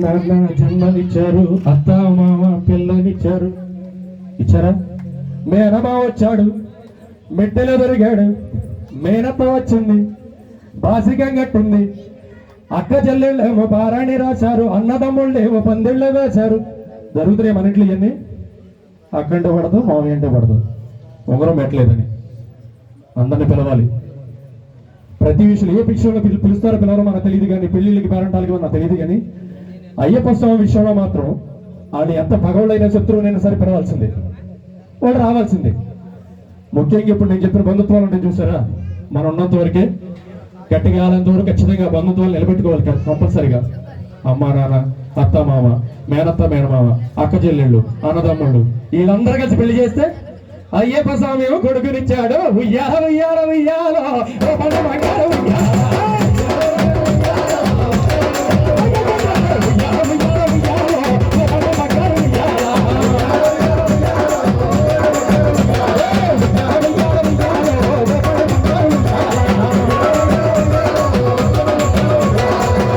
నాన్న జన్మనిచ్చారు, అత్త మామ పిల్లనిచ్చారు. ఇచ్చారా? మేనమామ వచ్చాడు, మెట్టెలో పెరిగాడు. మేనత్త వచ్చింది, బాసికం కట్టింది. అక్క చెల్లెళ్ళేమో పారాణి రాశారు, అన్నదమ్ముళ్ళేమో పందిళ్ళే వేశారు. జరుగుతున్నాయి మన ఇంట్లో ఇవన్నీ. అక్కంటే పడదు, మామయ్య అంటే పడదు. ఉంగరం పెట్టలేదని అందరిని పిలవాలి. ప్రతి విషయంలో ఏ విషయంలో పిలుస్తారో పిలవరో మనకు తెలియదు, కానీ పెళ్లిళ్ళకి పేరంటాలకి నాకు తెలియదు. కానీ అయ్యప్ప స్వామి విషయంలో మాత్రం వాళ్ళు ఎంత పగవులైనా శత్రువునైనా సరే పిలవాల్సిందే, వాడు రావాల్సిందే. ముఖ్యంగా ఇప్పుడు నేను చెప్పిన బంధుత్వాలు ఉంటాయి చూసారా, మనం ఉన్నంత వరకే గట్టిగా కాలంత వరకు ఖచ్చితంగా బంధుత్వాలు నిలబెట్టుకోవాలి కంపల్సరిగా. అమ్మ నాన్న, అత్త మామ, మేనత్త మేనమామ, అక్క చెల్లెళ్ళు, అన్నదమ్ముళ్ళు వీళ్ళందరూ కలిసి పెళ్లి చేస్తే అయ్యప్ప స్వామి కొడుకునిచ్చాడు. ఉయ్యాల ఉయ్యాల ఉయ్యాలో